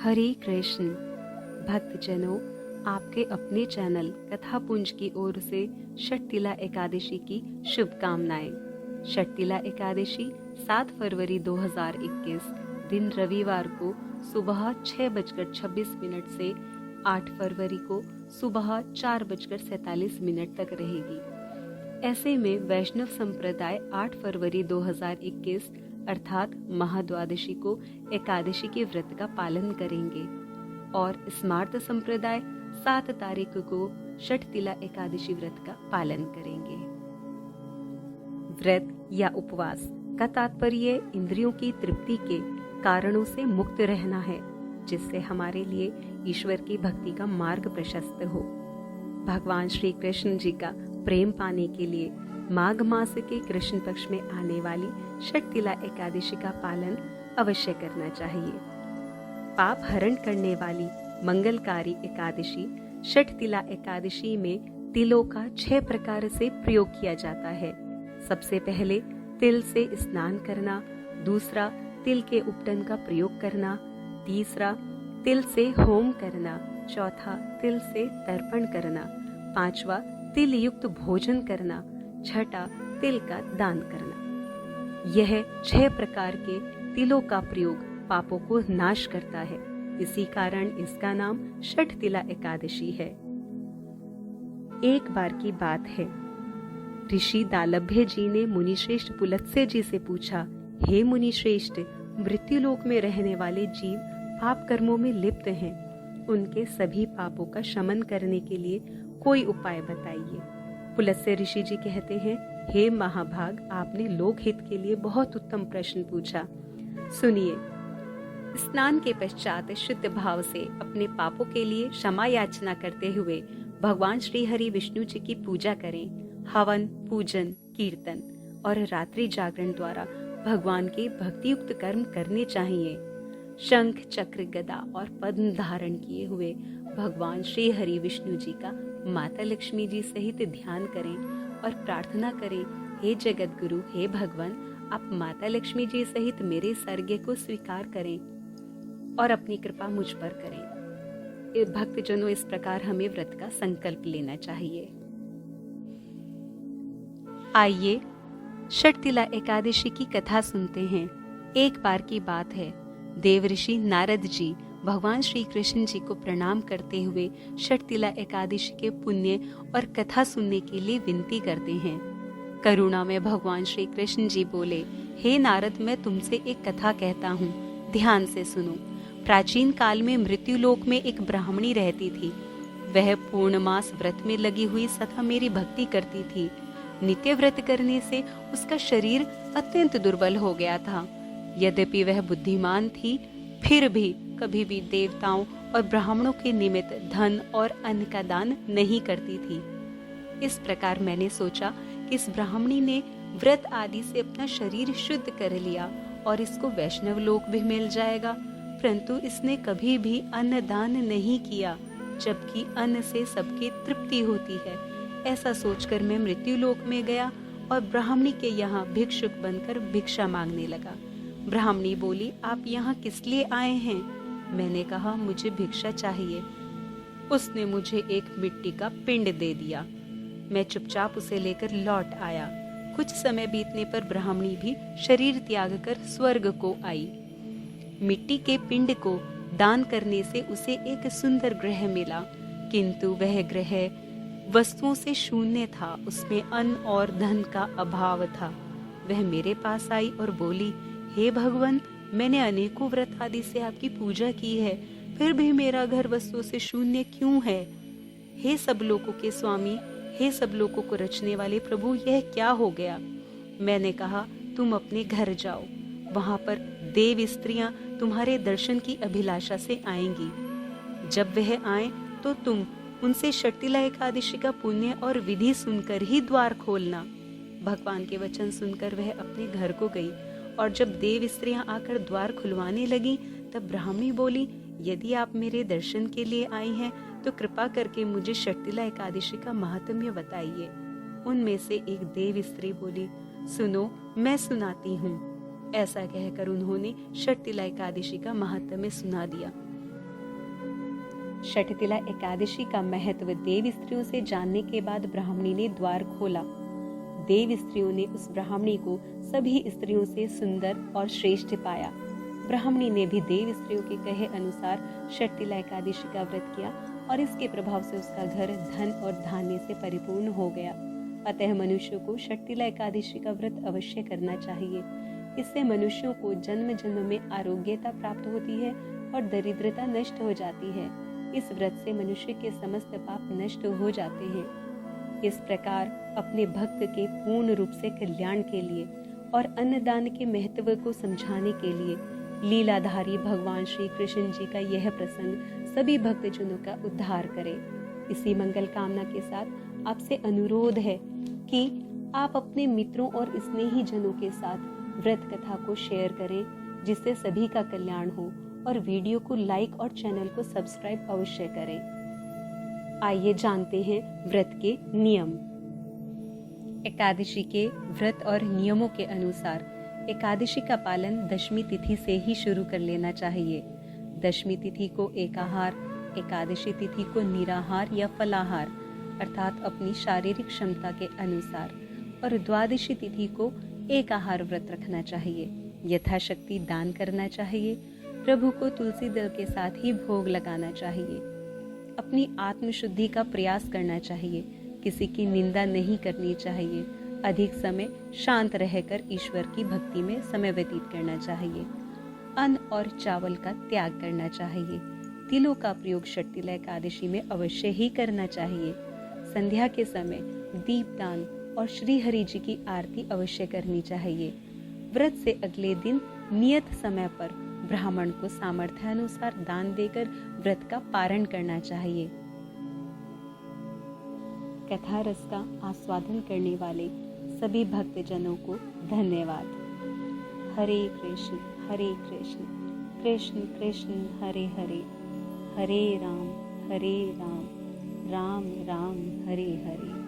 हरे कृष्ण भक्तजनों, आपके अपने चैनल कथापुंज की ओर से षटतिला एकादशी की शुभकामनाएं। षटतिला एकादशी 7 फरवरी 2021 दिन रविवार को सुबह 6:26 से 8 फरवरी को सुबह 4:47 तक रहेगी। ऐसे में वैष्णव संप्रदाय 8 फरवरी 2021 अर्थात महाद्वादशी को एकादशी के व्रत का पालन करेंगे और स्मार्त संप्रदाय 7 तारीख को षटतिला एकादशी व्रत का पालन करेंगे। व्रत या उपवास का तात्पर्य इंद्रियों की तृप्ति के कारणों से मुक्त रहना है, जिससे हमारे लिए ईश्वर की भक्ति का मार्ग प्रशस्त हो। भगवान श्री कृष्ण जी का प्रेम पाने के लिए माघ मास के कृष्ण पक्ष में आने वाली षटतिला एकादशी का पालन अवश्य करना चाहिए। पाप हरण करने वाली मंगलकारी एकादशी षटतिला एकादशी में तिलों का 6 प्रकार से प्रयोग किया जाता है। सबसे पहले तिल से स्नान करना, दूसरा तिल के उपटन का प्रयोग करना, तीसरा तिल से होम करना, चौथा तिल से तर्पण करना, पांचवा तिल युक्त भोजन करना, छठा तिल का दान करना। यह 6 प्रकार के तिलों का प्रयोग पापों को नाश करता है। इसी कारण इसका नाम षटतिला एकादशी है। एक बार की बात है, ऋषि दालभ्य जी ने मुनिश्रेष्ठ पुलत्स्य जी से पूछा, हे मुनिश्रेष्ठ, मृत्युलोक में रहने वाले जीव पाप कर्मों में लिप्त हैं। उनके सभी पापों का शमन करने के लिए कोई उपाय बताइए। पुलत्स्य ऋषि जी कहते हैं, हे महाभाग, आपने लोक हित के लिए बहुत उत्तम प्रश्न पूछा। सुनिए, स्नान के पश्चात शुद्ध भाव से अपने पापों के लिए क्षमा याचना करते हुए भगवान श्री हरि विष्णु जी की पूजा करें। हवन, पूजन, कीर्तन और रात्रि जागरण द्वारा भगवान के भक्तियुक्त कर्म करने चाहिए। शंख, चक्र, गदा और पद्म धारण किए हुए भगवान श्री हरि विष्णु जी का माता लक्ष्मी जी सहित ध्यान करें और प्रार्थना करें, हे जगत गुरु, हे भगवान, आप माता लक्ष्मी जी सहित मेरे सर्ग्य को स्वीकार करें और अपनी कृपा मुझ पर करें। भक्तजनों, इस प्रकार हमें व्रत का संकल्प लेना चाहिए। आइए षटतिला एकादशी की कथा सुनते हैं। एक बार की बात है, देवऋषि नारद जी भगवान श्री कृष्ण जी को प्रणाम करते हुए षटतिला एकादशी के पुण्य और कथा सुनने के लिए विनती करते हैं। करुणा में भगवान श्री कृष्ण जी बोले, हे नारद, मैं तुमसे एक कथा कहता हूँ, ध्यान से सुनो। प्राचीन काल में मृत्युलोक में एक ब्राह्मणी रहती थी। वह पूर्णमास व्रत में लगी हुई सदा मेरी भक्ति करती थी। नित्य व्रत करने से उसका शरीर अत्यंत दुर्बल हो गया था। यद्यपि वह बुद्धिमान थी, फिर भी कभी भी देवताओं और ब्राह्मणों के निमित्त धन और अन्न का दान नहीं करती थी। इस प्रकार मैंने सोचा कि इस ब्राह्मणी ने व्रत आदि से अपना शरीर शुद्ध कर लिया और इसको वैष्णव लोक भी मिल जाएगा, परंतु इसने कभी भी अन्न दान नहीं किया, जबकि अन्न से सबकी तृप्ति होती है। ऐसा सोचकर मैं मृत्यु लोक में गया और ब्राह्मणी के यहाँ भिक्षुक बनकर भिक्षा मांगने लगा। ब्राह्मणी बोली, आप यहाँ किस लिए आए हैं? मैंने कहा, मुझे भिक्षा चाहिए। उसने मुझे एक मिट्टी का पिंड दे दिया। मैं चुपचाप उसे लेकर लौट आया। कुछ समय बीतने पर ब्राह्मणी भी शरीर त्याग कर स्वर्ग को आई। मिट्टी के पिंड को दान करने से उसे एक सुंदर ग्रह मिला, किंतु वह ग्रह वस्तुओं से शून्य था। उसमें अन्न और धन का अभाव था। वह मेरे पास आई और बोली, हे भगवान, मैंने अनेकों व्रत आदि से आपकी पूजा की है, फिर भी मेरा घर वस्तुओं से शून्य क्यों है? हे सब लोगों के स्वामी, हे सब लोगों को रचने वाले प्रभु, यह क्या हो गया? मैंने कहा, तुम अपने घर जाओ, वहां पर देव स्त्रियां तुम्हारे दर्शन की अभिलाषा से आएंगी। जब वह आए तो तुम उनसे षटतिला एकादशी का पुण्य और विधि सुनकर ही द्वार खोलना। भगवान के वचन सुनकर वह अपने घर को गई और जब देव स्त्रियां आकर द्वार खुलवाने लगी, तब ब्राह्मणी बोली, यदि आप मेरे दर्शन के लिए आई हैं तो कृपा करके मुझे षटतिला एकादशी का महात्म्य बताइए। उनमें से एक देव स्त्री बोली, सुनो, मैं सुनाती हूँ। ऐसा कहकर उन्होंने षटतिला एकादशी का महात्म्य सुना दिया। षठतिला एकादशी का महत्व देव स्त्रियों से जानने के बाद ब्राह्मणी ने द्वार खोला। देव स्त्रियों ने उस ब्राह्मणी को सभी स्त्रियों से सुंदर और श्रेष्ठ पाया। ब्राह्मणी ने भी देव स्त्रियों के कहे अनुसार षठतिला एकादशी का व्रत किया और इसके प्रभाव से उसका घर धन और धान्य से परिपूर्ण हो गया। अतः मनुष्य को षठतिला एकादशी का व्रत अवश्य करना चाहिए। इससे मनुष्यों को जन्म जन्म में आरोग्यता प्राप्त होती है और दरिद्रता नष्ट हो जाती है। इस व्रत से मनुष्य के समस्त पाप नष्ट हो जाते हैं। इस प्रकार अपने भक्त के पूर्ण रूप से कल्याण के लिए और अन्नदान के महत्व को समझाने के लिए लीलाधारी भगवान श्री कृष्ण जी का यह प्रसंग सभी भक्तजनों का उद्धार करे। इसी मंगल कामना के साथ आपसे अनुरोध है कि आप अपने मित्रों और स्नेही जनों के साथ व्रत कथा को शेयर करें, जिससे सभी का कल्याण हो, और वीडियो को लाइक और चैनल को सब्सक्राइब अवश्य करें। आइए जानते हैं व्रत के नियम। एकादशी के व्रत और नियमों के अनुसार एकादशी का पालन दशमी तिथि से ही शुरू कर लेना चाहिए। दशमी तिथि को एकाहार, एकादशी तिथि को निराहार या फलाहार अर्थात अपनी शारीरिक क्षमता के अनुसार, और द्वादशी तिथि को एकाहार व्रत रखना चाहिए। यथाशक्ति दान करना चाहिए। प्रभु को तुलसी दल के साथ ही भोग लगाना चाहिए। अपनी आत्मशुद्धि का प्रयास करना चाहिए। किसी की निंदा नहीं करनी चाहिए। अधिक समय शांत रहकर ईश्वर की भक्ति में समय व्यतीत करना चाहिए। अन्न और चावल का त्याग करना चाहिए। तिलों का प्रयोग षठतिला एकादशी में अवश्य ही करना चाहिए। संध्या के समय दीपदान और श्री हरि जी की आरती अवश्य करनी चाहिए। व्रत से अगले दिन नियत समय पर ब्राह्मण को सामर्थ्यानुसार दान देकर व्रत का पारण करना चाहिए। कथा रस का आस्वादन करने वाले सभी भक्तजनों को धन्यवाद। हरे कृष्ण कृष्ण कृष्ण हरे हरे, हरे राम राम राम हरे हरे।